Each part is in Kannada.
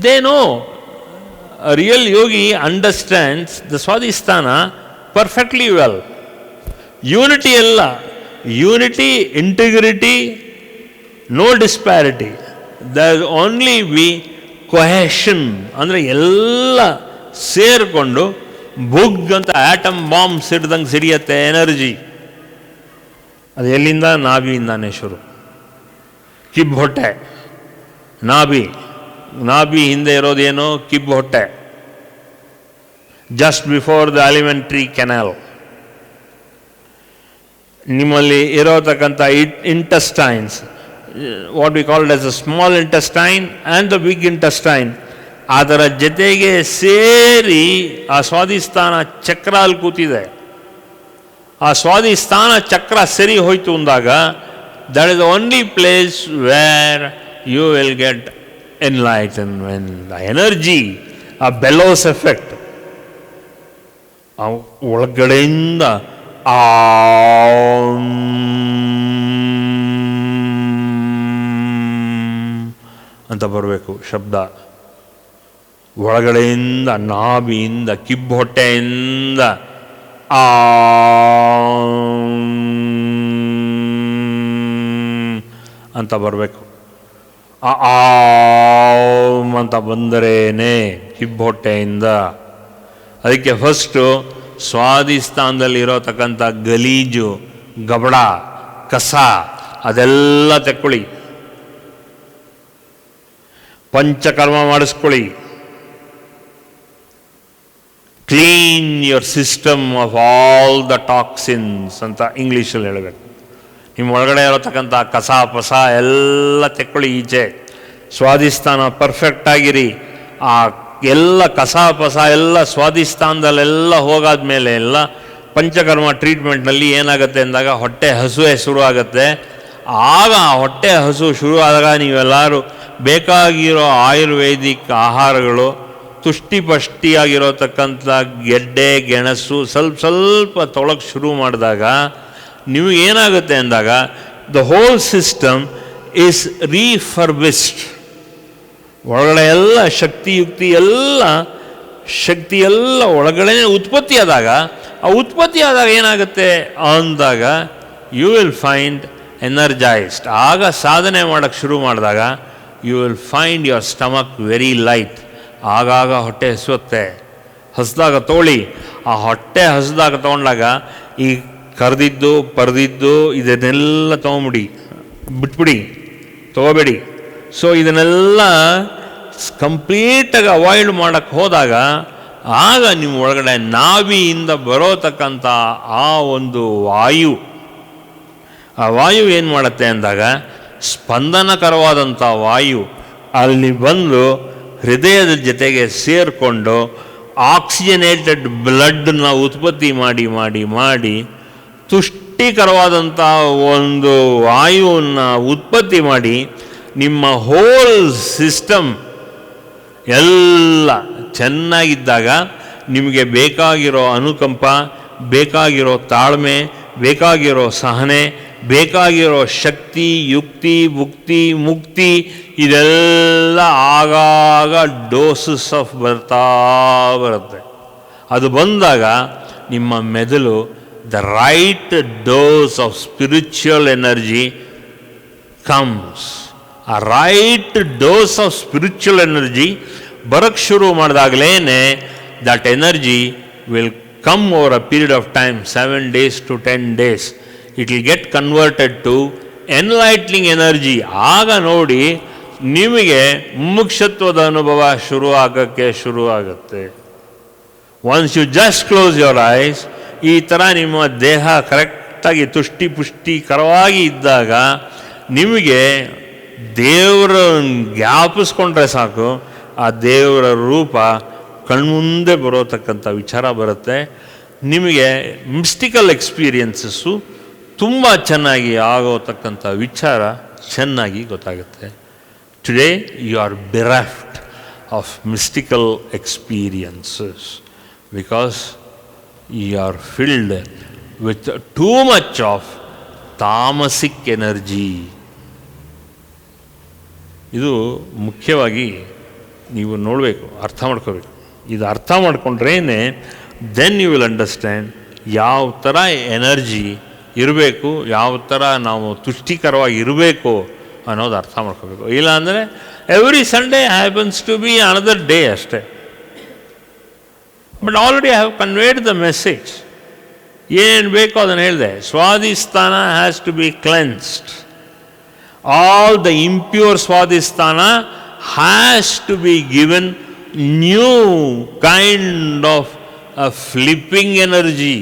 They know. A real yogi understands the Swadhisthana perfectly well. Unity ella. Unity, integrity, no disparity. There will only be cohesion. ಅಂದರೆ ಎಲ್ಲ ಸೇರಿಕೊಂಡು ಬುಗ್ ಅಂತ ಆಟಮ್ ಬಾಂಬ್ ಸಿಡ್ದಂಗೆ ಸಿಡಿಯತ್ತೆ ಎನರ್ಜಿ. ಅದು ಎಲ್ಲಿಂದ? ನಾಭಿಯಿಂದಾನೇ ಶುರು. ಕಿಬ್ಬು ಹೊಟ್ಟೆ, ನಾಭಿ ಹಿಂದೆ ಇರೋದೇನು? ಕಿಬ್ಬು ಹೊಟ್ಟೆ. Just before the alimentary canal. ನಿಮ್ಮಲ್ಲಿ ಇರೋತಕ್ಕಂಥ intestines, what we called as a small intestine and the big intestine, ಅದರ ಜೊತೆಗೆ ಸೇರಿ ಆ ಸ್ವಾಧಿಷ್ಠಾನ ಚಕ್ರ ಅಲ್ಲಿ ಕೂತಿದೆ. ಆ ಸ್ವಾಧಿಷ್ಠಾನ ಚಕ್ರ ಸರಿ ಹೋಯ್ತು ಅಂದಾಗ that is the only place where you will get enlightenment. The energy, ಆ ಬೆಲೋಸ್ ಎಫೆಕ್ಟ್ ಒಳಗಡೆಯಿಂದ ಅಂತ ಬರಬೇಕು ಶಬ್ದ. ಒಳಗಡೆಯಿಂದ, ನಾಭಿಯಿಂದ, ಕಿಬ್ಬೊಟ್ಟೆಯಿಂದ ಅಂತ ಬರಬೇಕು. ಅಂತ ಬಂದರೇನೆ ಕಿಬ್ಬೊಟ್ಟೆಯಿಂದ. ಅದಕ್ಕೆ ಫಸ್ಟು ಸ್ವಾಧಿಷ್ಠಾನದಲ್ಲಿ ಇರೋತಕ್ಕಂಥ ಗಲೀಜು, ಗಬಡ, ಕಸ ಅದೆಲ್ಲ ತೆಕ್ಕೊಳ್ಳಿ. ಪಂಚಕರ್ಮ ಮಾಡಿಸ್ಕೊಳ್ಳಿ. Clean your system of all the toxins ಅಂತ ಇಂಗ್ಲೀಷಲ್ಲಿ ಹೇಳಬೇಕು. ನಿಮ್ಮ ಒಳಗಡೆ ಇರತಕ್ಕಂಥ ಕಸ ಪಸ ಎಲ್ಲ ತೆಕ್ಕೊಳ್ಳಿ ಈಚೆ. ಸ್ವಾಧಿಷ್ಠಾನ ಪರ್ಫೆಕ್ಟ್ ಆಗಿರಿ. ಆ ಎಲ್ಲ ಕಸ ಪಸ ಎಲ್ಲ ಸ್ವಾಧಿಷ್ಠಾನದಲ್ಲೆಲ್ಲ ಹೋಗಾದ್ಮೇಲೆ ಎಲ್ಲ ಪಂಚಕರ್ಮ ಟ್ರೀಟ್ಮೆಂಟ್ನಲ್ಲಿ ಏನಾಗುತ್ತೆ ಅಂದಾಗ ಹೊಟ್ಟೆ ಹಸುವೆ ಶುರು ಆಗುತ್ತೆ. ಆಗ ಆ ಹೊಟ್ಟೆ ಹಸು ಶುರು ಆದಾಗ ನೀವೆಲ್ಲರೂ ಬೇಕಾಗಿರೋ ಆಯುರ್ವೇದಿಕ್ ಆಹಾರಗಳು, ತುಷ್ಟಿಪಷ್ಟಿಯಾಗಿರೋತಕ್ಕಂಥ ಗೆಡ್ಡೆ ಗೆಣಸು ಸ್ವಲ್ಪ ತೊಳಕ್ಕೆ ಶುರು ಮಾಡಿದಾಗ ನಿಮಗೇನಾಗುತ್ತೆ ಅಂದಾಗ ದ ಹೋಲ್ ಸಿಸ್ಟಮ್ ಈಸ್ ರೀಫರ್ಬಿಸ್ಡ್. ಒಳಗಡೆ ಎಲ್ಲ ಶಕ್ತಿ ಎಲ್ಲ ಒಳಗಡೆ ಉತ್ಪತ್ತಿ ಆದಾಗ, ಆ ಉತ್ಪತ್ತಿ ಆದಾಗ ಏನಾಗುತ್ತೆ ಅಂದಾಗ ಯು ವಿಲ್ ಫೈಂಡ್ ಎನರ್ಜೈಸ್ಡ್. ಆಗ ಸಾಧನೆ ಮಾಡೋಕ್ಕೆ ಶುರು ಮಾಡಿದಾಗ you will find your stomach very light. ಆಗಾಗ ಹೊಟ್ಟೆ ಹಸಿದಾಗ ತೋಳಿ. ಆ ಹೊಟ್ಟೆ ಹಸಿದಾಗ ತೊಗೊಂಡಾಗ ಈ ಕರೆದಿದ್ದು ಪರದಿದ್ದು ಇದನ್ನೆಲ್ಲ ಬಿಟ್ಬಿಡಿ, ತೊಗೋಬೇಡಿ. ಸೊ ಇದನ್ನೆಲ್ಲ ಕಂಪ್ಲೀಟಾಗಿ ಅವಾಯ್ಡ್ ಮಾಡೋಕ್ಕೆ ಹೋದಾಗ ಆಗ ನಿಮ್ಮ ಒಳಗಡೆ ನಾಭಿಯಿಂದ ಬರೋತಕ್ಕಂಥ ಆ ಒಂದು ವಾಯು, ಆ ವಾಯು ಏನು ಮಾಡುತ್ತೆ ಅಂದಾಗ ಸ್ಪಂದನಕರವಾದಂಥ ವಾಯು ಅಲ್ಲಿ ಬಂದು ಹೃದಯದ ಜೊತೆಗೆ ಸೇರಿಕೊಂಡು ಆಕ್ಸಿಜನೇಟೆಡ್ ಬ್ಲಡ್ನ ಉತ್ಪತ್ತಿ ಮಾಡಿ ತುಷ್ಟಿಕರವಾದಂಥ ಒಂದು ವಾಯುವನ್ನು ಉತ್ಪತ್ತಿ ಮಾಡಿ ನಿಮ್ಮ ಹೋಲ್ ಸಿಸ್ಟಮ್ ಎಲ್ಲ ಚೆನ್ನಾಗಿದ್ದಾಗ ನಿಮಗೆ ಬೇಕಾಗಿರೋ ಅನುಕಂಪ, ಬೇಕಾಗಿರೋ ತಾಳ್ಮೆ, ಬೇಕಾಗಿರೋ ಸಹನೆ, ಬೇಕಾಗಿರೋ ಶಕ್ತಿ, ಯುಕ್ತಿ, ಭುಕ್ತಿ, ಮುಕ್ತಿ ಇದೆಲ್ಲ ಆಗಾಗ ಡೋಸಸ್ ಆಫ್ ಬರುತ್ತೆ. ಅದು ಬಂದಾಗ ನಿಮ್ಮ ಮೆದುಳು the right dose of spiritual energy comes. ಆ right dose of spiritual energy ಬರೋಕ್ಕೆ ಶುರು ಮಾಡಿದಾಗಲೇ that energy will come over a period of time, 7 days to 10 days. It will get converted to enlightening energy. ಆಗ ನೋಡಿ ನಿಮಗೆ ಮುಮುಕ್ಷತ್ವದ ಅನುಭವ ಶುರು ಆಗುತ್ತೆ. Once you just close your eyes, ಈ ಥರ ನಿಮ್ಮ ದೇಹ ಕರೆಕ್ಟಾಗಿ ತುಷ್ಟಿ ಪುಷ್ಟಿಕರವಾಗಿ ಇದ್ದಾಗ ನಿಮಗೆ ದೇವರ ಜ್ಞಾಪಿಸ್ಕೊಂಡ್ರೆ ಸಾಕು, ಆ ದೇವರ ರೂಪ ಕಣ್ಮುಂದೆ ಬರೋತಕ್ಕಂಥ ವಿಚಾರ ಬರುತ್ತೆ. ನಿಮಗೆ ಮಿಸ್ಟಿಕಲ್ ಎಕ್ಸ್ಪೀರಿಯನ್ಸಸ್ಸು ತುಂಬ ಚೆನ್ನಾಗಿ ಆಗೋತಕ್ಕಂಥ ವಿಚಾರ ಚೆನ್ನಾಗಿ ಗೊತ್ತಾಗುತ್ತೆ. Today you are bereft of mystical experiences because you are filled with too much of tamasic energy. ಇದು ಮುಖ್ಯವಾಗಿ ನೀವು ನೋಡಬೇಕು, ಅರ್ಥ ಮಾಡ್ಕೋಬೇಕು. ಇದು ಅರ್ಥ ಮಾಡ್ಕೊಂಡ್ರೇ ದೆನ್ ಯು ವಿಲ್ ಅಂಡರ್ಸ್ಟ್ಯಾಂಡ್ ಯಾವ ಥರ ಎನರ್ಜಿ ಇರಬೇಕು, ಯಾವ ಥರ ನಾವು ತುಷ್ಟಿಕರವಾಗಿ ಇರಬೇಕು ಅನ್ನೋದು ಅರ್ಥ ಮಾಡ್ಕೋಬೇಕು. ಇಲ್ಲಾಂದರೆ every Sunday happens to be another day ಅಷ್ಟೇ. But already I have conveyed the message. ಏನೇನು ಬೇಕೋ ಅದನ್ನು ಹೇಳಿದೆ. Swadhisthana has to be cleansed. All the impure Swadhisthana has to be given new kind of flipping energy.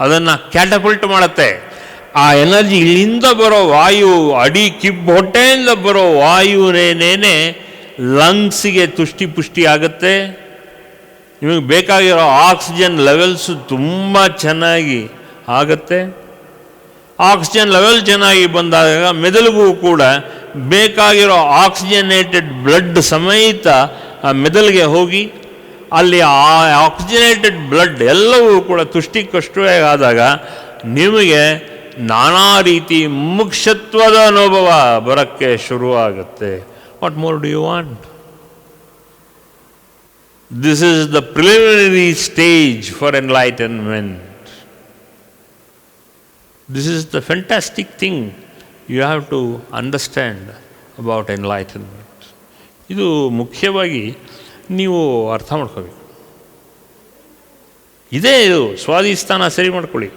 ಅದನ್ನು ಕ್ಯಾಟಪಲ್ಟ್ ಮಾಡುತ್ತೆ. ಆ ಎನರ್ಜಿ ಇಲ್ಲಿಂದ ಬರೋ ವಾಯು, ಅಡಿ ಹೊಟ್ಟೆಯಿಂದ ಬರೋ ವಾಯುನೇನೇ ಲಂಗ್ಸಿಗೆ ತುಷ್ಟಿ ಪುಷ್ಟಿ ಆಗುತ್ತೆ. ನಿಮಗೆ ಬೇಕಾಗಿರೋ ಆಕ್ಸಿಜನ್ ಲೆವೆಲ್ಸು ತುಂಬ ಚೆನ್ನಾಗಿ ಆಗುತ್ತೆ. ಆಕ್ಸಿಜನ್ ಲೆವೆಲ್ ಚೆನ್ನಾಗಿ ಬಂದಾಗ ಮೆದುಳಿಗೂ ಕೂಡ ಬೇಕಾಗಿರೋ ಆಕ್ಸಿಜನೇಟೆಡ್ ಬ್ಲಡ್ ಸಮೇತ ಆ ಮೆದುಳಿಗೆ ಹೋಗಿ ಅಲ್ಲಿ ಆ ಆಕ್ಸಿಜನೇಟೆಡ್ ಬ್ಲಡ್ ಎಲ್ಲವೂ ಕೂಡ ತುಷ್ಟಿಕಷ್ಟೇ ಆದಾಗ ನಿಮಗೆ ನಾನಾ ರೀತಿ ಮುಕ್ಷತ್ವದ ಅನುಭವ ಬರೋಕ್ಕೆ ಶುರುವಾಗುತ್ತೆ. What more do you want? This is the preliminary stage for enlightenment. This is the fantastic thing you have to understand about enlightenment. ಇದು ಮುಖ್ಯವಾಗಿ ನೀವು ಅರ್ಥ ಮಾಡ್ಕೋಬೇಕು. ಇದೇ ಇದು ಸ್ವಾಧಿಷ್ಠಾನ ಸರಿ ಮಾಡ್ಕೊಳ್ಳಿ.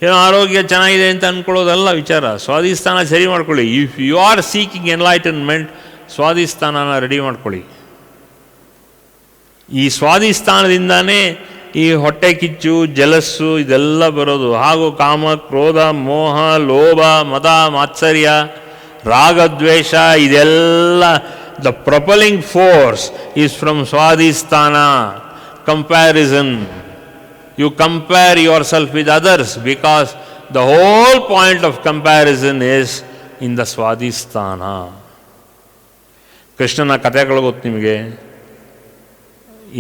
ಏನೋ ಆರೋಗ್ಯ ಚೆನ್ನಾಗಿದೆ ಅಂತ ಅಂದ್ಕೊಳ್ಳೋದಲ್ಲ ವಿಚಾರ. ಸ್ವಾಧಿಷ್ಠಾನ ಸರಿ ಮಾಡ್ಕೊಳ್ಳಿ. If you are seeking enlightenment, ಸ್ವಾಧಿಷ್ಠಾನನ ರೆಡಿ ಮಾಡ್ಕೊಳ್ಳಿ. ಈ ಸ್ವಾಧಿಷ್ಠಾನದಿಂದಾನೇ ಈ ಹೊಟ್ಟೆ ಕಿಚ್ಚು, ಜಲಸ್ಸು ಇದೆಲ್ಲ ಬರೋದು. ಹಾಗೂ ಕಾಮ, ಕ್ರೋಧ, ಮೋಹ, ಲೋಭ, ಮದ, ಮಾತ್ಸರ್ಯ, ರಾಗದ್ವೇಷ ಇದೆಲ್ಲ the propelling force is from Swadhisthana. Comparison. You compare yourself with others because the whole point of comparison is in the ಸ್ವಾಧಿಷ್ಠಾನ. ಕೃಷ್ಣನ ಕಥೆಗಳು ಗೊತ್ತು ನಿಮಗೆ,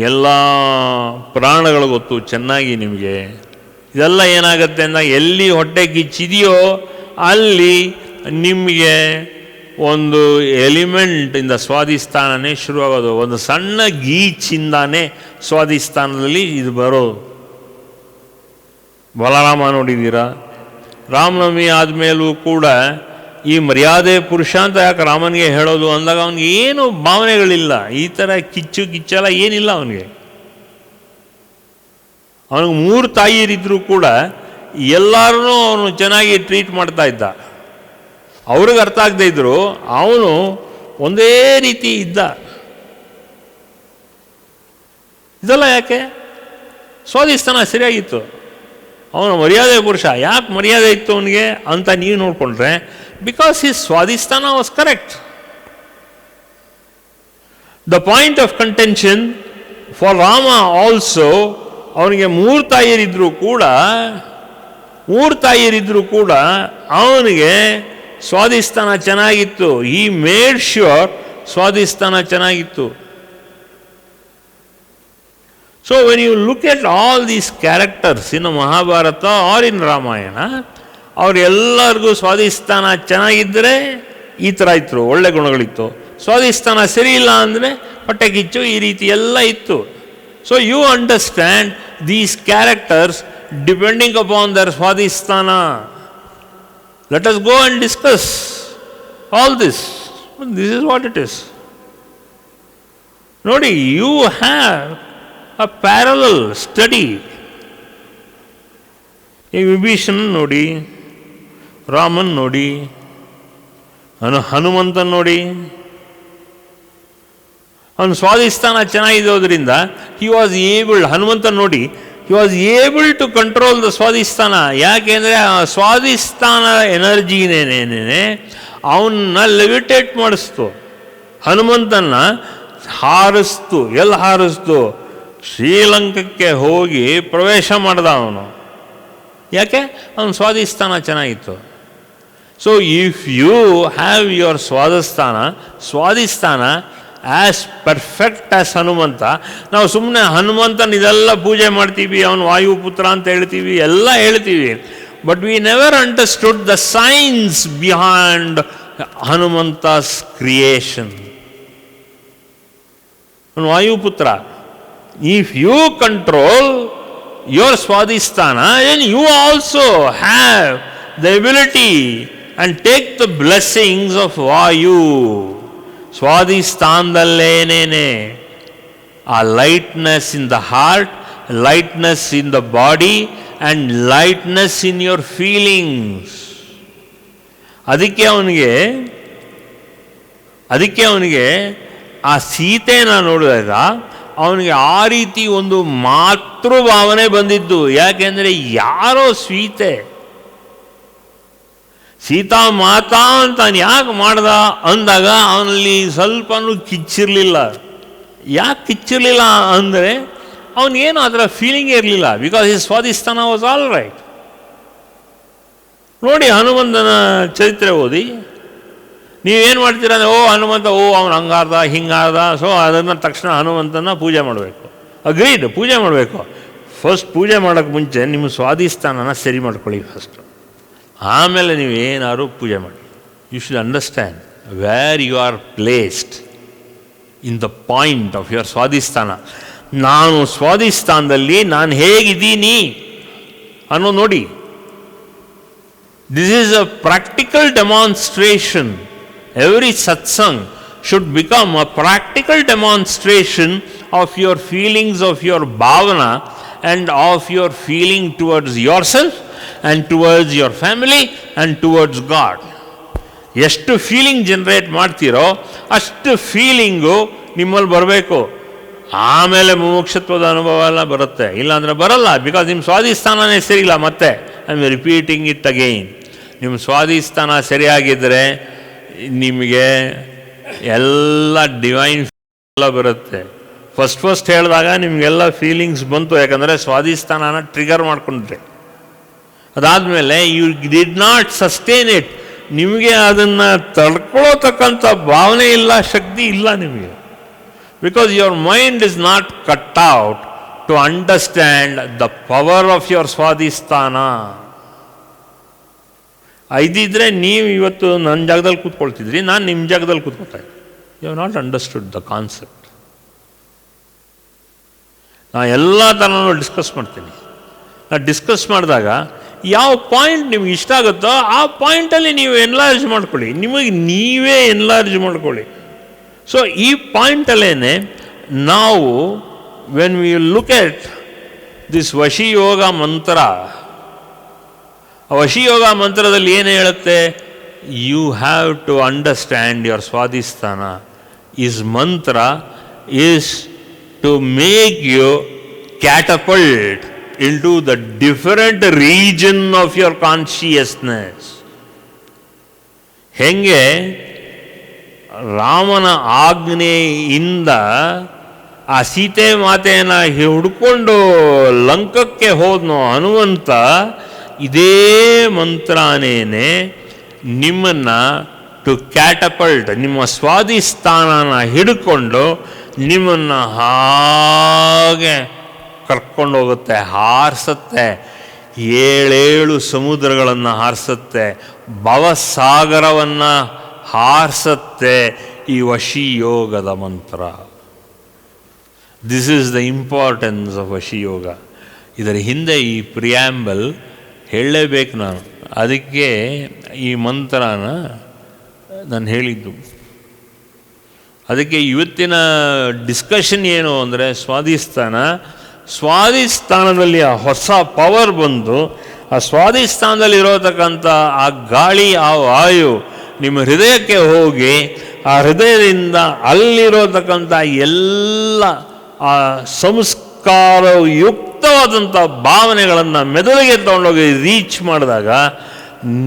ಎಲ್ಲ ಪುರಾಣಗಳು ಗೊತ್ತು ಚೆನ್ನಾಗಿ ನಿಮಗೆ. ಇದೆಲ್ಲ ಏನಾಗುತ್ತೆ ಅಂದಾಗ ಎಲ್ಲಿ ಹೊಟ್ಟೆ ಕಿಚ್ಚಿದೆಯೋ ಅಲ್ಲಿ ನಿಮಗೆ ಒಂದು ಎಲಿಮೆಂಟ್ ಇಂದ ಸ್ವಾಧಿಷ್ಠಾನನೇ ಶುರುವಾಗೋದು. ಒಂದು ಸಣ್ಣ ಗೀಚಿಂದಾನೇ ಸ್ವಾಧಿಷ್ಠಾನದಲ್ಲಿ ಇದು ಬರೋದು. ಬಲರಾಮ ನೋಡಿದ್ದೀರಾ? ರಾಮನವಮಿ ಆದಮೇಲೂ ಕೂಡ ಈ ಮರ್ಯಾದೆ ಪುರುಷ ಅಂತ ಯಾಕೆ ರಾಮನಿಗೆ ಹೇಳೋದು ಅಂದಾಗ ಅವನಿಗೆ ಏನು ಭಾವನೆಗಳಿಲ್ಲ. ಈ ಥರ ಕಿಚ್ಚೆಲ್ಲ ಏನಿಲ್ಲ ಅವನಿಗೆ. ಅವನಿಗೆ 3 ತಾಯಿಯರಿದ್ದರೂ ಕೂಡ ಎಲ್ಲರೂ ಅವನು ಚೆನ್ನಾಗಿ ಟ್ರೀಟ್ ಮಾಡ್ತಾ ಇದ್ದ. ಅವ್ರಿಗೆ ಅರ್ಥ ಆಗದೆ ಇದ್ರು ಅವನು ಒಂದೇ ರೀತಿ ಇದ್ದ. ಇದೆಲ್ಲ ಯಾಕೆ? ಸ್ವಾಧಿಷ್ಠಾನ ಸರಿಯಾಗಿತ್ತು. ಅವನು ಮರ್ಯಾದೆ ಪುರುಷ. ಯಾಕೆ ಮರ್ಯಾದೆ ಇತ್ತು ಅವನಿಗೆ ಅಂತ ನೀವು ನೋಡಿಕೊಂಡ್ರೆ, because his Swadhisthana was correct. The point of contention for Rama also, ಅವನಿಗೆ 3 ತಾಯಿಯರಿದ್ದರೂ ಕೂಡ ಅವನಿಗೆ ಸ್ವಾಧಿಷ್ಠಾನ ಚೆನ್ನಾಗಿತ್ತು. ಈ ಮೇಡ್ ಶ್ಯೂರ್ ಸ್ವಾಧಿಷ್ಠಾನ ಚೆನ್ನಾಗಿತ್ತು. So when you look at all these characters in Mahabharata or in Ramayana, ಅವರೆಲ್ಲರಿಗೂ ಸ್ವಾಧಿಷ್ಠಾನ ಚೆನ್ನಾಗಿದ್ದರೆ ಈ ಥರ ಇತ್ತು, ಒಳ್ಳೆ ಗುಣಗಳಿತ್ತು. ಸ್ವಾಧಿಷ್ಠಾನ ಸರಿ ಇಲ್ಲ ಅಂದರೆ ಹೊಟ್ಟೆ ಕಿಚ್ಚು ಈ ರೀತಿ ಎಲ್ಲ ಇತ್ತು. So you understand these characters depending upon their Swadhisthana. Let us go and discuss all this. This is what it is. ನೋಡಿ, you have a parallel study. ಈ ವಿಭೀಷಣ ನೋಡಿ, ರಾಮನ್ ನೋಡಿ, ಹನುಮಂತನ್ ನೋಡಿ. ಅವನು ಸ್ವಾಧಿಷ್ಠಾನ ಚೆನ್ನಾಗಿರೋದ್ರಿಂದ ಹಿ ವಾಸ್ ಏಬಲ್ಡ್. ಹನುಮಂತನ್ ನೋಡಿ, he was able to control the Swadhisthana. ಯಾಕೆಂದರೆ ಆ ಸ್ವಾಧಿಷ್ಠಾನ ಎನರ್ಜಿನೇನೇನೆ ಅವನ್ನ ಲೆವಿಟೇಟ್ ಮಾಡಿಸ್ತು. ಹನುಮಂತನ್ನ ಹಾರಿಸ್ತು. ಎಲ್ಲಿ ಹಾರಿಸ್ತು? ಶ್ರೀಲಂಕಕ್ಕೆ ಹೋಗಿ ಪ್ರವೇಶ ಮಾಡ್ದ ಅವನು. ಯಾಕೆ? ಅವನ ಸ್ವಾಧಿಷ್ಠಾನ ಚೆನ್ನಾಗಿತ್ತು. So if you have your Swadhisthana as perfect as Hanumantha, ನಾವು ಸುಮ್ಮನೆ ಹನುಮಂತನ ಇದೆಲ್ಲ ಪೂಜೆ ಮಾಡ್ತೀವಿ, ಅವನು ವಾಯುಪುತ್ರ ಅಂತ ಹೇಳ್ತೀವಿ, ಎಲ್ಲ ಹೇಳ್ತೀವಿ. But we never understood the science behind Hanumantha's creation. Vayuputra, if you control your Swadhisthana, then you also have the ability and take the blessings of ವಾಯು. ಸ್ವಾಧಿಷ್ಠಾನದಲ್ಲೇನೇನೆ ಆ lightness in the heart, lightness in the body and lightness in your feelings. ಅದಕ್ಕೆ ಅವನಿಗೆ ಆ ಸೀತೆನ ನೋಡಿದಾಗ ಅವನಿಗೆ ಆ ರೀತಿ ಒಂದು ಮಾತೃಭಾವನೆ ಬಂದಿದ್ದು. ಯಾಕೆಂದರೆ ಯಾರೋ ಸೀತಾ ಮಾತಾ ಅಂತ ಯಾಕೆ ಮಾಡ್ದ ಅಂದಾಗ ಅವನಲ್ಲಿ ಸ್ವಲ್ಪನೂ ಕಿಚ್ಚಿರಲಿಲ್ಲ. ಯಾಕೆ ಕಿಚ್ಚಿರಲಿಲ್ಲ ಅಂದರೆ ಅವನಿಗೇನು ಅದರ ಫೀಲಿಂಗೇ ಇರಲಿಲ್ಲ. ಬಿಕಾಸ್ ಈ ಸ್ವಾಧಿಷ್ಠಾನ ವಾಸ್ ಆಲ್ ರೈಟ್. ನೋಡಿ, ಹನುಮಂತನ ಚರಿತ್ರೆ ಓದಿ ನೀವೇನು ಮಾಡ್ತೀರ ಅಂದರೆ, ಹನುಮಂತ ಅವನು ಹಂಗಾರ್ದ ಹಿಂಗಾರ್ದ, ಸೊ ಅದನ್ನು ತಕ್ಷಣ ಹನುಮಂತನ ಪೂಜೆ ಮಾಡಬೇಕು. ಅಗ್ರೀಡ್, ಪೂಜೆ ಮಾಡಬೇಕು. ಫಸ್ಟ್ ಪೂಜೆ ಮಾಡೋಕ್ಕೆ ಮುಂಚೆ ನಿಮ್ಮ ಸ್ವಾಧಿಷ್ಠಾನನ ಸರಿ ಮಾಡ್ಕೊಳ್ಳಿ ಫಸ್ಟ್, ಆಮೇಲೆ ನೀವು ಏನಾದ್ರು ಪೂಜೆ ಮಾಡಿ. You should understand where you are placed in the point of your Swadhisthana. ನಾನು ಸ್ವಾಧಿಷ್ಠಾನದಲ್ಲಿ ನಾನು ಹೇಗಿದ್ದೀನಿ ಅನ್ನೋ ನೋಡಿ. This is a practical demonstration. Every satsang should become a practical demonstration of your feelings, of your bhavana, and of your feeling towards yourself and towards your family and towards God. ಎಷ್ಟು ಫೀಲಿಂಗ್ ಜನರೇಟ್ ಮಾಡ್ತೀರೋ ಅಷ್ಟು ಫೀಲಿಂಗು ನಿಮ್ಮಲ್ಲಿ ಬರಬೇಕು. ಆಮೇಲೆ ಮುಮುಕ್ಷತ್ವದ ಅನುಭವ ಎಲ್ಲ ಬರುತ್ತೆ, ಇಲ್ಲಾಂದರೆ ಬರಲ್ಲ. ಬಿಕಾಸ್ ನಿಮ್ಮ ಸ್ವಾಧಿಷ್ಠಾನನೇ ಸರಿಯಿಲ್ಲ. ಮತ್ತೆ I am repeating it again. ನಿಮ್ಮ ಸ್ವಾಧಿಷ್ಠಾನ ಸರಿಯಾಗಿದ್ದರೆ ನಿಮಗೆ ಎಲ್ಲ ಡಿವೈನ್ ಎಲ್ಲ ಬರುತ್ತೆ. ಫಸ್ಟ್ ಹೇಳಿದಾಗ ನಿಮಗೆಲ್ಲ ಫೀಲಿಂಗ್ಸ್ ಬಂತು, ಯಾಕಂದರೆ ಸ್ವಾಧಿಷ್ಠಾನನ ಟ್ರಿಗರ್ ಮಾಡ್ಕೊಂಡ್ರೆ. ಅದಾದಮೇಲೆ you did not sustain it. ನಿಮಗೆ ಅದನ್ನು ತಡ್ಕೊಳ್ಳೋತಕ್ಕಂಥ ಭಾವನೆ ಇಲ್ಲ, ಶಕ್ತಿ ಇಲ್ಲ ನಿಮಗೆ. Because your mind is not cut out to understand the power of your Swadhisthana. ಇದ್ದಿದ್ರೆ ನೀವು ಇವತ್ತು ನನ್ನ ಜಾಗದಲ್ಲಿ ಕೂತ್ಕೊಳ್ತಿದ್ರಿ, ನಾನು ನಿಮ್ಮ ಜಾಗದಲ್ಲಿ ಕೂತ್ಕೊಳ್ತಾ ಇದ್ದೆ. You have not understood the concept. ನಾನು ಎಲ್ಲ ಥರನೂ ಡಿಸ್ಕಸ್ ಮಾಡ್ತೀನಿ. ನಾನು ಡಿಸ್ಕಸ್ ಮಾಡಿದಾಗ ಯಾವ ಪಾಯಿಂಟ್ ನಿಮ್ಗೆ ಇಷ್ಟ ಆಗುತ್ತೋ ಆ ಪಾಯಿಂಟಲ್ಲಿ ನೀವು ಎನ್ಲಾರ್ಜ್ ಮಾಡ್ಕೊಳ್ಳಿ, ನಿಮಗೆ ನೀವೇ ಎನ್ಲಾರ್ಜ್ ಮಾಡ್ಕೊಳ್ಳಿ. ಸೊ ಈ ಪಾಯಿಂಟಲ್ಲೇ ನಾವು when we look at this Vashiyoga mantra, Vashiyoga ಮಂತ್ರದಲ್ಲಿ ಏನು ಹೇಳುತ್ತೆ? You have to understand your Swadhisthana. Is mantra is to make you catapult into the different region of your consciousness. ಹೆಂಗೆ ರಾಮನ ಆಜ್ಞೆಯಿಂದ ಆ ಸೀತೆ ಮಾತೆಯನ್ನು ಹುಡ್ಕೊಂಡು ಲಂಕಕ್ಕೆ ಹೋದ್ನೋ ಹನುಮಂತ, ಇದೇ ಮಂತ್ರನೇನೆ ನಿಮ್ಮನ್ನು ಟು ಕ್ಯಾಟಪಲ್ಟ್, ನಿಮ್ಮ ಸ್ವಾಧಿಷ್ಠಾನನ ಹಿಡ್ಕೊಂಡು ನಿಮ್ಮನ್ನು ಹಾಗೆ ಕರ್ಕೊಂಡು ಹೋಗುತ್ತೆ, ಹಾರಿಸುತ್ತೆ, 7 ಸಮುದ್ರಗಳನ್ನು ಹಾರಿಸುತ್ತೆ, ಭವಸಾಗರವನ್ನು ಹಾರಿಸುತ್ತೆ ಈ ವಶಿಯೋಗದ ಮಂತ್ರ. This is the importance of Vashiyoga. ಇದರ ಹಿಂದೆ ಈ ಪ್ರಿಯಾಂಬಲ್ ಹೇಳಲೇಬೇಕು ನಾನು, ಅದಕ್ಕೆ ಈ ಮಂತ್ರನ ನಾನು ಹೇಳಿದ್ದು. ಅದಕ್ಕೆ ಇವತ್ತಿನ ಡಿಸ್ಕಷನ್ ಏನು ಅಂದರೆ, ಸ್ವಾಧಿಷ್ಠಾನದಲ್ಲಿ ಆ ಹೊಸ ಪವರ್ ಬಂದು ಆ ಸ್ವಾಧಿಷ್ಠಾನದಲ್ಲಿರೋತಕ್ಕಂಥ ಆ ಗಾಳಿ, ಆ ವಾಯು ನಿಮ್ಮ ಹೃದಯಕ್ಕೆ ಹೋಗಿ ಆ ಹೃದಯದಿಂದ ಅಲ್ಲಿರೋತಕ್ಕಂಥ ಎಲ್ಲ ಆ ಸಂಸ್ಕಾರಯುಕ್ತವಾದಂಥ ಭಾವನೆಗಳನ್ನು ಮೆದುಳಿಗೆ ತಗೊಂಡೋಗಿ ರೀಚ್ ಮಾಡಿದಾಗ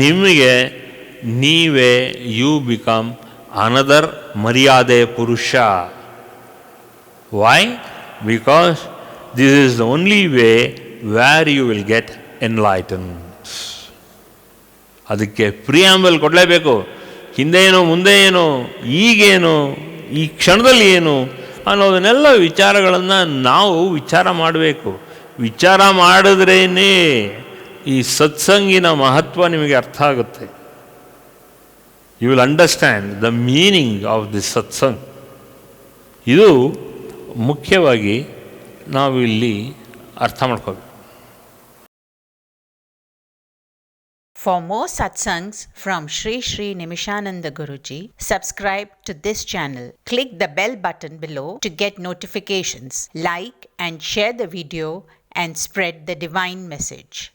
ನಿಮಗೆ ನೀವೇ ಯು ಬಿಕಮ್ ಅನದರ್ ಮರ್ಯಾದೆ ಪುರುಷ. Why? Because this is the only way where you will get enlightened. ಅದಕ್ಕೆ ಪ್ರಿಯಾಂಬಲ್ ಕೊಡಲೇಬೇಕು. ಹಿಂದೆ ಏನೋ, ಮುಂದೆ ಏನೋ, ಈಗೇನು, ಈ ಕ್ಷಣದಲ್ಲಿ ಏನು ಅನ್ನೋದನ್ನೆಲ್ಲ ವಿಚಾರಗಳನ್ನು ನಾವು ವಿಚಾರ ಮಾಡಬೇಕು. ವಿಚಾರ ಮಾಡಿದ್ರೇ ಈ ಸತ್ಸಂಗಿನ ಮಹತ್ವ ನಿಮಗೆ ಅರ್ಥ ಆಗುತ್ತೆ. You will understand the meaning of this satsang. ಇದು ಮುಖ್ಯವಾಗಿ ನಾವು ಇಲ್ಲಿ ಅರ್ಥ ಮಾಡ್ಕೋಬೇಕು. For more satsangs from Sri Sri Nimishananda Guruji, subscribe to this channel. Click the bell button below to get notifications. Like and share the video and spread the divine message.